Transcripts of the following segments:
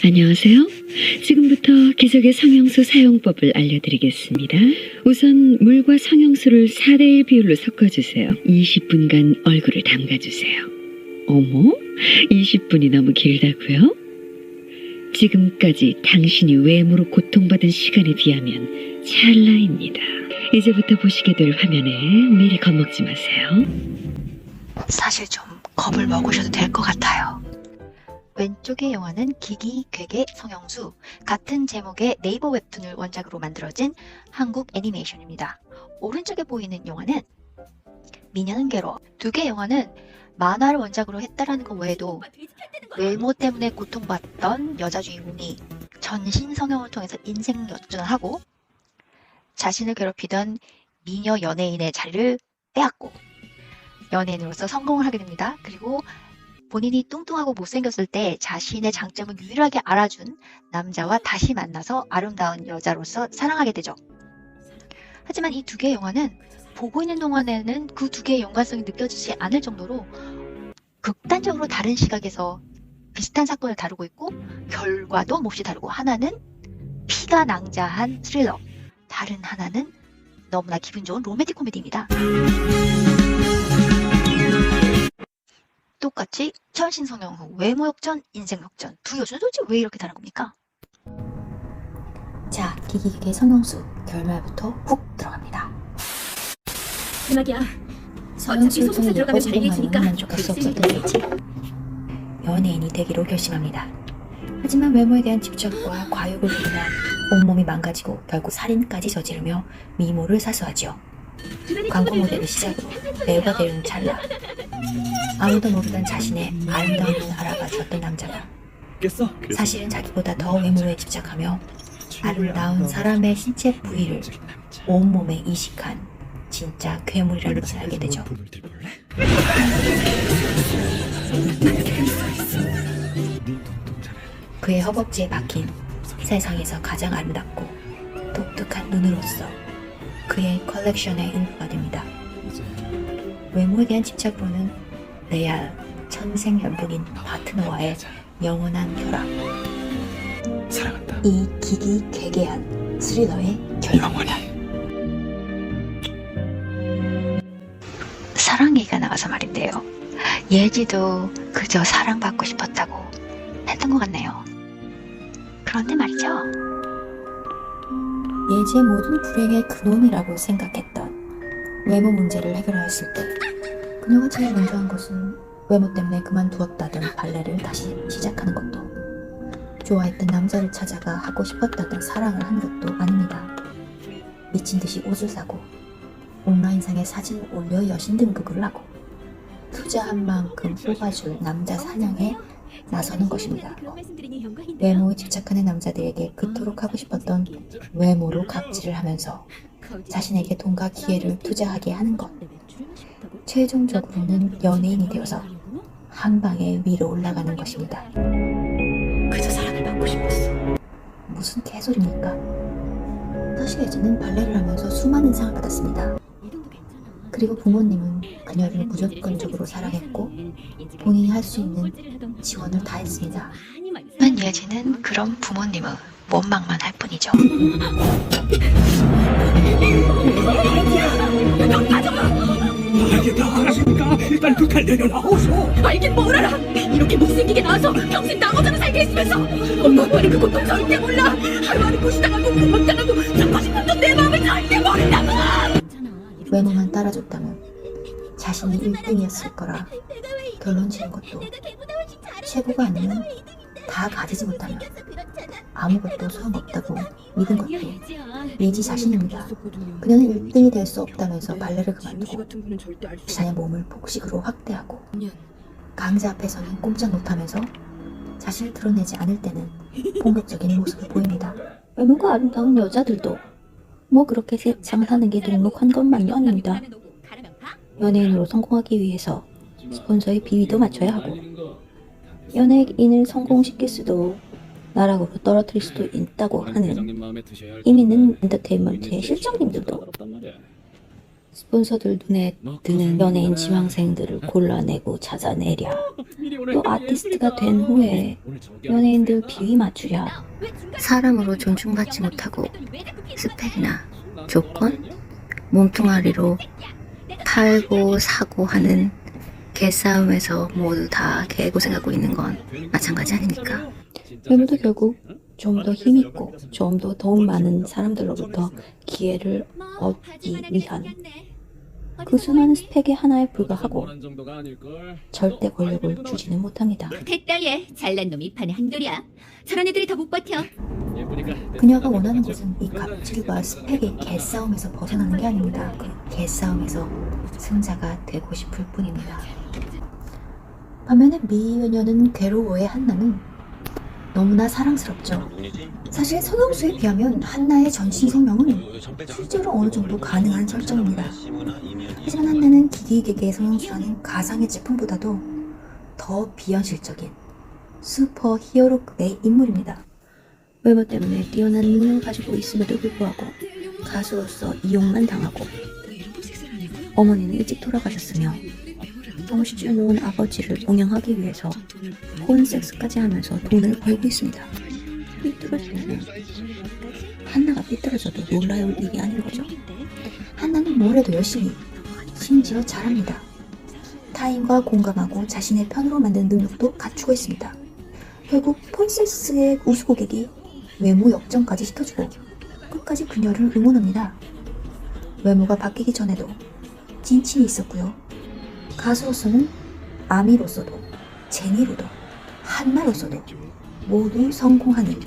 안녕하세요. 지금부터 기적의 성형수 사용법을 알려드리겠습니다. 우선 물과 성형수를 4:1 비율로 섞어주세요. 20분간 얼굴을 담가주세요. 어머? 20분이 너무 길다고요? 지금까지 당신이 외모로 고통받은 시간에 비하면 찰나입니다. 이제부터 보시게 될 화면에 미리 겁먹지 마세요. 사실 좀 겁을 먹으셔도 될 것 같아요. 왼쪽의 영화는 기기, 괴계, 성형수 같은 제목의 네이버 웹툰을 원작으로 만들어진 한국 애니메이션입니다. 오른쪽에 보이는 영화는 미녀는 괴로워. 두 개의 영화는 만화를 원작으로 했다라는 것 외에도 외모 때문에 고통받던 여자 주인공이 전신 성형을 통해서 인생 역전을 하고 자신을 괴롭히던 미녀 연예인의 자리를 빼앗고 연예인으로서 성공을 하게 됩니다. 그리고 본인이 뚱뚱하고 못생겼을 때 자신의 장점을 유일하게 알아준 남자와 다시 만나서 아름다운 여자로서 사랑하게 되죠. 하지만 이 두 개의 영화는 보고 있는 동안에는 그 두 개의 연관성이 느껴지지 않을 정도로 극단적으로 다른 시각에서 비슷한 사건을 다루고 있고 결과도 몹시 다르고, 하나는 피가 낭자한 스릴러, 다른 하나는 너무나 기분 좋은 로맨틱 코미디입니다. 똑같이 전신 성형 후 외모 역전, 인생 역전, 두 요소는 도대체 왜 이렇게 다른 겁니까? 자, 기기계 성형수 결말부터 훅 들어갑니다. 대박이야. 어차피 소속사 들어가면 잘 되니까 만족할 수 없었던 레이지. 연예인이 되기로 결심합니다. 하지만 외모에 대한 집착과 과욕을 인한 온몸이 망가지고 결국 살인까지 저지르며 미모를 사수하지요. 광고 모델을 시작으로 배우가 되는 찰나, 아무도 모르던 자신의 아름다움을 알아봐 줬던 남자가 사실은 자기보다 더 외모에 집착하며 아름다운 사람의 신체 부위를 온몸에 이식한 진짜 괴물이라는 것을 알게 되죠. 그의 허벅지에 박힌 세상에서 가장 아름답고 독특한 눈으로서 그의 컬렉션의 일부가 됩니다. 외모에 대한 집착으로는 레알, 천생연분인 파트너와의 영원한 결합, 사랑한다. 이 기기괴괴한 스릴러의 결말입니다. 사랑 얘기가 나와서 말인데요. 예지도 그저 사랑받고 싶었다고 했던 것 같네요. 그런데 말이죠. 예지의 모든 불행의 근원이라고 생각했던 외모 문제를 해결하였을 때 그녀가 제일 먼저 한 것은 외모 때문에 그만두었다던 발레를 다시 시작하는 것도, 좋아했던 남자를 찾아가 하고 싶었다던 사랑을 한 것도 아닙니다. 미친 듯이 옷을 사고 온라인상에 사진을 올려 여신 등극을 하고 투자한 만큼 뽑아줄 남자 사냥에 나서는 것입니다. 외모에 집착하는 남자들에게 그토록 하고 싶었던 외모로 갑질을 하면서 자신에게 돈과 기회를 투자하게 하는 것, 최종적으로는 연예인이 되어서 한 방에 위로 올라가는 것입니다. 그저 사랑을 받고 싶었어. 무슨 개소리입니까? 사실 예지는 발레를 하면서 수많은 상을 받았습니다. 그리고 부모님은 그녀를 무조건적으로 사랑했고 본인이 할 수 있는 지원을 다 했습니다. 예지는 그런 부모님은 원망만 할 뿐이죠. 알겠다, 알았습니까? 일단 그 칼 내려놔오소. 알긴 뭘 알아. 이렇게 못생기게 나와서 평생 나오자로 살게 했으면서 엄마 아빠는 그 고통 절대 몰라. 하루하루 무시당하고 구박당하고 잡고 싶은 내 마음을 절대 모른다고. 외모만 따라줬다면 자신이 1등이었을 거라 결론 지은 것도, 최고가 아니면 다 가지지 못하면 아무것도 소용없다고 믿은 것도 예지 자신입니다. 그녀는 1등이 될 수 없다면서 발레를 그만두고 자신의 몸을 복식으로 확대하고 강자 앞에서는 꼼짝 못하면서 자신을 드러내지 않을 때는 공격적인 모습을 보입니다. 외모가 아름다운 여자들도 뭐 그렇게 세상을 사는 게 녹록한 것만이 아닙니다. 연예인으로 성공하기 위해서 스폰서의 비위도 맞춰야 하고 연예인을 성공시킬 수도 나락으로 떨어뜨릴 수도 있다고 하는 힘 있는 엔터테인먼트의 실장님들도 스폰서들 눈에 드는 연예인 지망생들을 골라내고 찾아내랴. 또 아티스트가 된 후에 연예인들 비위 맞추랴. 사람으로 존중받지 못하고 스펙이나 조건, 몸뚱아리로 팔고 사고 하는 개싸움에서 모두 다 개고생하고 있는 건 마찬가지 아닙니까? 외모도 결국 좀 더 힘있고 좀 더 더욱 많은 사람들로부터 기회를 얻기 위한 그 수많은 스펙의 하나에 불과하고 절대 권력을 주지는 못합니다. 됐다 얘. 잘난 놈이 판에 한돌이야. 저런 애들이 더 못 버텨. 그녀가 원하는 것은 이 갑질과 스펙의 개싸움에서 벗어나는 게 아닙니다. 그 개싸움에서 승자가 되고 싶을 뿐입니다. 반면에 미녀는 괴로워의 한나는 너무나 사랑스럽죠. 사실 성형수에 비하면 한나의 전신 성형은 실제로 어느 정도 가능한 설정입니다. 하지만 한나는 기기계계의 성형수라는 가상의 제품보다도 더 비현실적인 슈퍼 히어로급의 인물입니다. 외모 때문에 뛰어난 능력을 가지고 있음에도 불구하고 가수로서 이용만 당하고 어머니는 일찍 돌아가셨으며 정신줄 놓은 아버지를 봉양하기 위해서 혼섹스까지 하면서 돈을 벌고 있습니다. 삐뚤어지면 한나가 삐뚤어져도 놀라울 일이 아닌 거죠. 한나는 뭘 해도 열심히, 심지어 잘합니다. 타인과 공감하고 자신의 편으로 만드는 능력도 갖추고 있습니다. 결국 폰섹스의 우수 고객이 외모 역전까지 시켜주고 끝까지 그녀를 응원합니다. 외모가 바뀌기 전에도 찐친이 있었고요. 가수로서는 아미로서도 제니로도 한나로서도 모두 성공하는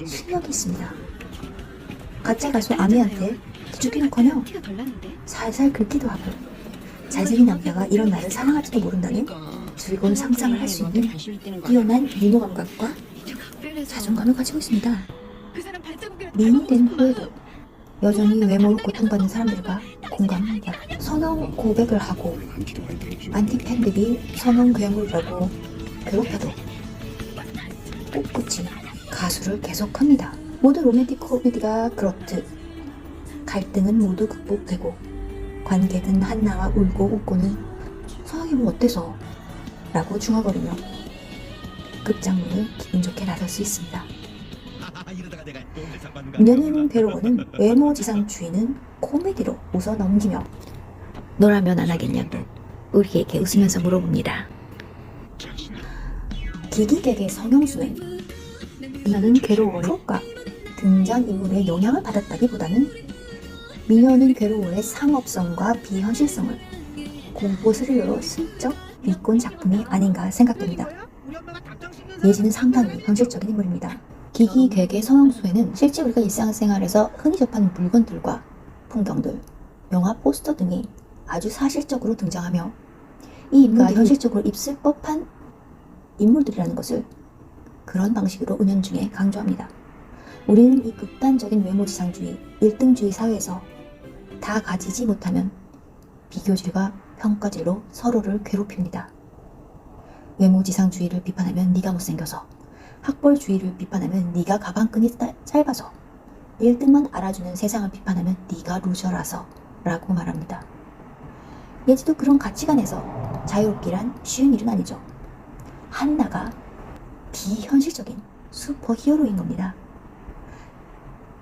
실력이 있습니다. 가짜 가수 아미한테 기죽기는커녕 살살 긁기도 하고 잘생긴 남자가 이런 나를 사랑할지도 모른다는 즐거운 상상을 할 수 있는 뛰어난 유머 감각과 자존감을 가지고 있습니다. 미인이 된 후에도 여전히 외모로 고통받는 사람들과 공감합니다. 성형 고백을 하고 안티팬들이 성형 괴물이라고 괴롭혀도 꿋꿋이 가수를 계속합니다. 모든 로맨틱 코미디가 그렇듯 갈등은 모두 극복되고 관객은 한나와 울고 웃고는 성형이 뭐 어때서? 라고 중얼거리며 극장문을 기분 좋게 나설 수 있습니다. 연예인 괴로워는 외모지상주의는 코미디로 웃어넘기며 너라면 안 하겠냐고 우리에게 웃으면서 물어봅니다. 기기객의 성형수는 미녀는 괴로워의 프로가 등장인물의 영향을 받았다기보다는 미녀는 괴로워의 상업성과 비현실성을 공포 스릴러로 슬쩍 비꼰 작품이 아닌가 생각됩니다. 예지는 상당히 현실적인 인물입니다. 기기객의 성형수에는 실제 우리가 일상생활에서 흔히 접하는 물건들과 풍경들, 영화 포스터 등이 아주 사실적으로 등장하며 이 인물이 현실적으로 있을 법한 인물들이라는 것을 그런 방식으로 은연중에 강조합니다. 우리는 이 극단적인 외모지상주의, 일등주의 사회에서 다 가지지 못하면 비교질과 평가질로 서로를 괴롭힙니다. 외모지상주의를 비판하면 네가 못생겨서, 학벌주의를 비판하면 네가 가방끈이 짧아서, 1등만 알아주는 세상을 비판하면 네가 루저라서 라고 말합니다. 예지도 그런 가치관에서 자유롭기란 쉬운 일은 아니죠. 한나가 비현실적인 슈퍼 히어로인 겁니다.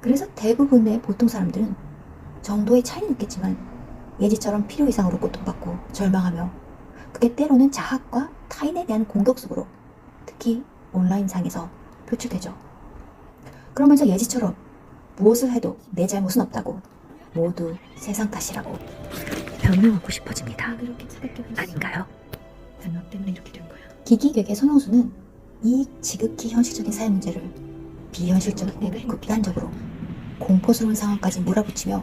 그래서 대부분의 보통 사람들은 정도의 차이는 있겠지만 예지처럼 필요 이상으로 고통받고 절망하며 그게 때로는 자학과 타인에 대한 공격 속으로 특히 온라인상에서 표출되죠. 그러면서 예지처럼 무엇을 해도 내 잘못은 없다고 모두 세상 탓이라고 변명하고 싶어집니다. 아닌가요? 너 때문에 이렇게 된 거야. 기기객의 성형수는 이 지극히 현실적인 사회 문제를 비현실적이고 극단적으로 공포스러운 상황까지 몰아붙이며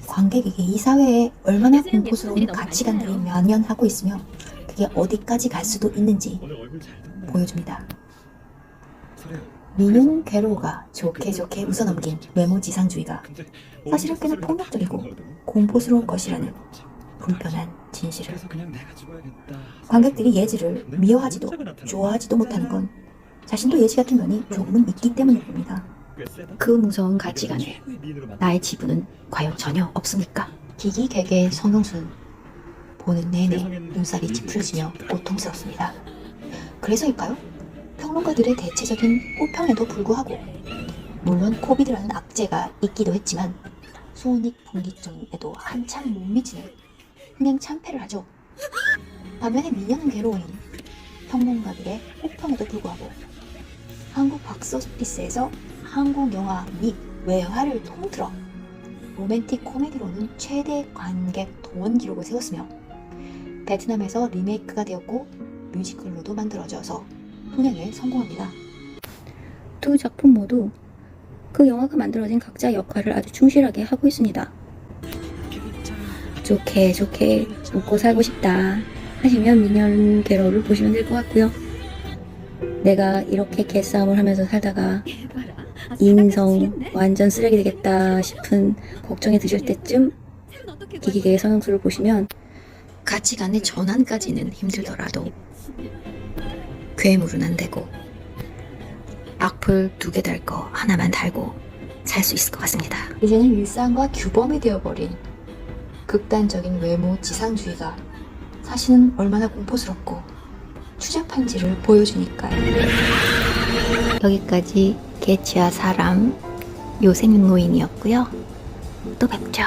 관객에게 이 사회에 얼마나 공포스러운 가치관들이 만연하고 있으며 그게 어디까지 갈 수도 있는지 보여줍니다. 미녀는 괴로워가 좋게 좋게 웃어넘긴 외모지상주의가 사실은 꽤나 폭력적이고 공포스러운 것이라는 불편한 진실을 관객들이 예지를 미워하지도 좋아하지도 못하는 건 자신도 예지 같은 면이 조금은 있기 때문일 겁니다. 그 무서운 가치관에 나의 지분은 과연 전혀 없습니까? 기기괴괴 성형수는 보는 내내 눈살이 찌푸려지며 고통스럽습니다. 그래서일까요? 평론가들의 대체적인 호평에도 불구하고 물론 코비드라는 악재가 있기도 했지만 소닉분기증에도 한참 못 미치는 흥행 참패를 하죠. 반면에 미녀는 괴로워는 평론가들의 호평에도 불구하고 한국 박스오피스에서 한국 영화 및 외화를 통틀어 로맨틱 코미디로는 최대 관객 동원 기록을 세웠으며 베트남에서 리메이크가 되었고 뮤지컬로도 만들어져서 흥행에 성공합니다. 두 작품 모두 그 영화가 만들어진 각자의 역할을 아주 충실하게 하고 있습니다. 좋게 좋게 웃고 살고 싶다 하시면 미녀는 괴로를 보시면 될 것 같고요. 내가 이렇게 개싸움을 하면서 살다가 인성 완전 쓰레기 되겠다 싶은 걱정이 드실 때쯤 기기계의 성형수를 보시면 가치관의 전환까지는 힘들더라도 괴물은 안 되고 악플 2개 달 거 하나만 달고 살 수 있을 것 같습니다. 이제는 일상과 규범이 되어버린 극단적인 외모 지상주의가 사실은 얼마나 공포스럽고 추잡한지를 보여주니까요. 여기까지 개치와 사람 요생노인이었고요. 또 뵙죠.